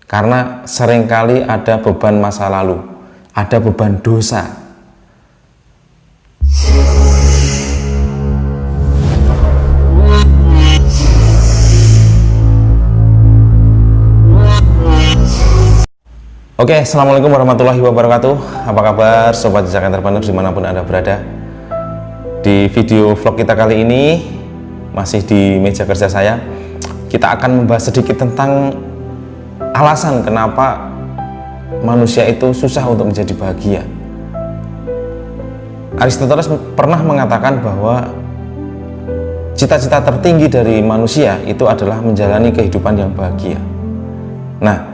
Karena seringkali ada beban masa lalu, ada beban dosa. Oke, assalamualaikum warahmatullahi wabarakatuh. Apa kabar sobat jejak entrepreneur dimanapun Anda berada? Di video vlog kita kali ini, masih di meja kerja saya, kita akan membahas sedikit tentang alasan kenapa manusia itu susah untuk menjadi bahagia. Aristoteles pernah mengatakan bahwa cita-cita tertinggi dari manusia itu adalah menjalani kehidupan yang bahagia. Nah,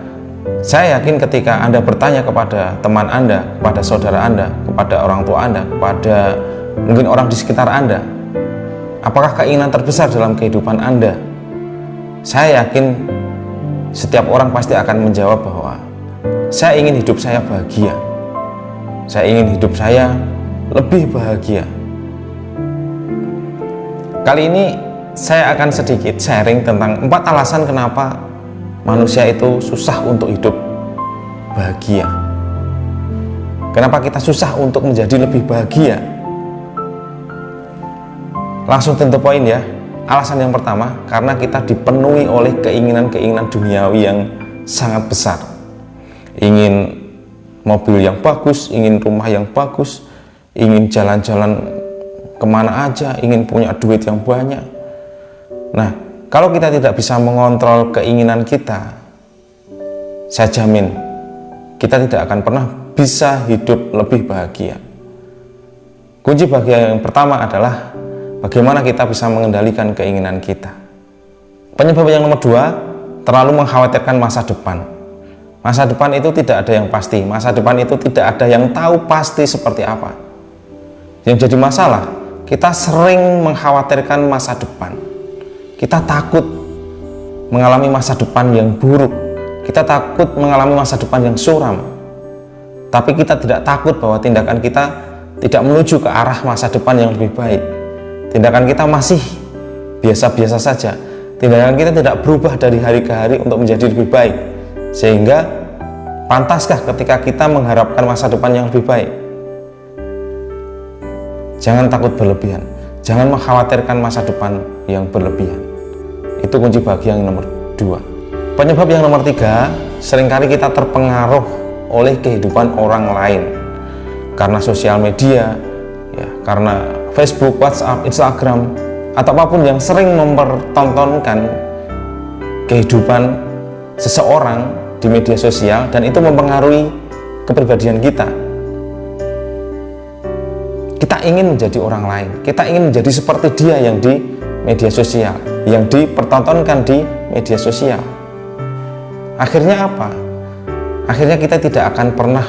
saya yakin ketika Anda bertanya kepada teman Anda, kepada saudara Anda, kepada orang tua Anda, kepada mungkin orang di sekitar Anda, apakah keinginan terbesar dalam kehidupan Anda? Saya yakin setiap orang pasti akan menjawab bahwa saya ingin hidup saya bahagia. Saya ingin hidup saya lebih bahagia. Kali ini saya akan sedikit sharing tentang 4 alasan kenapa manusia itu susah untuk hidup bahagia. Kenapa kita susah untuk menjadi lebih bahagia? Langsung tentu poin ya. Alasan yang pertama, karena kita dipenuhi oleh keinginan-keinginan duniawi yang sangat besar. Ingin mobil yang bagus, ingin rumah yang bagus, ingin jalan-jalan kemana aja, ingin punya duit yang banyak. Nah, kalau kita tidak bisa mengontrol keinginan kita, saya jamin kita tidak akan pernah bisa hidup lebih bahagia. Kunci bahagia yang pertama adalah bagaimana kita bisa mengendalikan keinginan kita. Penyebab yang nomor 2, terlalu mengkhawatirkan masa depan. Masa depan itu tidak ada yang pasti. Masa depan itu tidak ada yang tahu pasti seperti apa. Yang jadi masalah, kita sering mengkhawatirkan masa depan. Kita takut mengalami masa depan yang buruk. Kita takut mengalami masa depan yang suram. Tapi kita tidak takut bahwa tindakan kita tidak menuju ke arah masa depan yang lebih baik. Tindakan kita masih biasa-biasa saja. Tindakan kita tidak berubah dari hari ke hari untuk menjadi lebih baik. Sehingga pantaskah ketika kita mengharapkan masa depan yang lebih baik? Jangan takut berlebihan. Jangan mengkhawatirkan masa depan yang berlebihan. Itu kunci bahagia yang nomor 2. Penyebab yang nomor 3, seringkali kita terpengaruh oleh kehidupan orang lain. Karena sosial media, ya, karena Facebook, WhatsApp, Instagram, atau apapun yang sering mempertontonkan kehidupan seseorang di media sosial, dan itu mempengaruhi kepribadian kita. Kita ingin menjadi orang lain, kita ingin menjadi seperti dia yang di media sosial, yang dipertontonkan di media sosial. Akhirnya apa? Akhirnya kita tidak akan pernah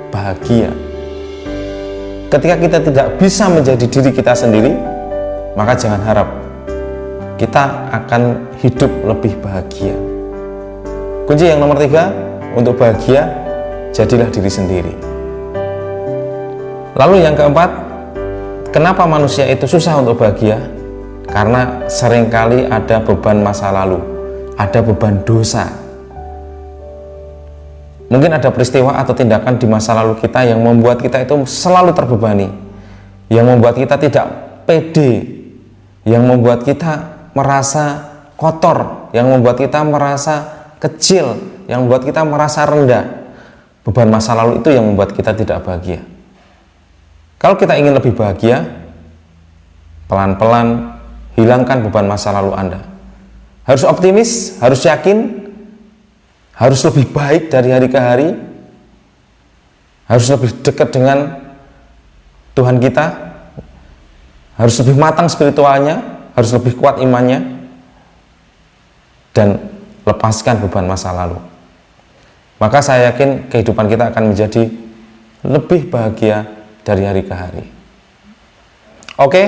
bahagia. Ketika kita tidak bisa menjadi diri kita sendiri, maka jangan harap kita akan hidup lebih bahagia. Kunci yang nomor 3, untuk bahagia, jadilah diri sendiri. Lalu yang keempat, kenapa manusia itu susah untuk bahagia? Karena seringkali ada beban masa lalu, ada beban dosa. Mungkin ada peristiwa atau tindakan di masa lalu kita yang membuat kita itu selalu terbebani, yang membuat kita tidak pede, yang membuat kita merasa kotor, yang membuat kita merasa kecil, yang membuat kita merasa rendah. Beban masa lalu itu yang membuat kita tidak bahagia. Kalau kita ingin lebih bahagia, pelan-pelan hilangkan beban masa lalu Anda. Harus optimis, harus yakin, harus lebih baik dari hari ke hari, harus lebih dekat dengan Tuhan kita, harus lebih matang spiritualnya, harus lebih kuat imannya, dan lepaskan beban masa lalu. Maka saya yakin kehidupan kita akan menjadi lebih bahagia dari hari ke hari. Oke,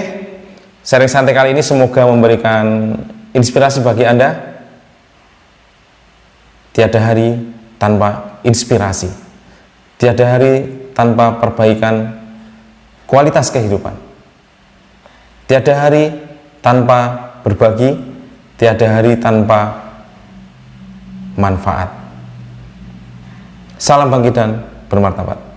sharing santai kali ini semoga memberikan inspirasi bagi Anda. Tiada hari tanpa inspirasi, tiada hari tanpa perbaikan kualitas kehidupan, tiada hari tanpa berbagi, tiada hari tanpa manfaat. Salam bangkit dan bermartabat.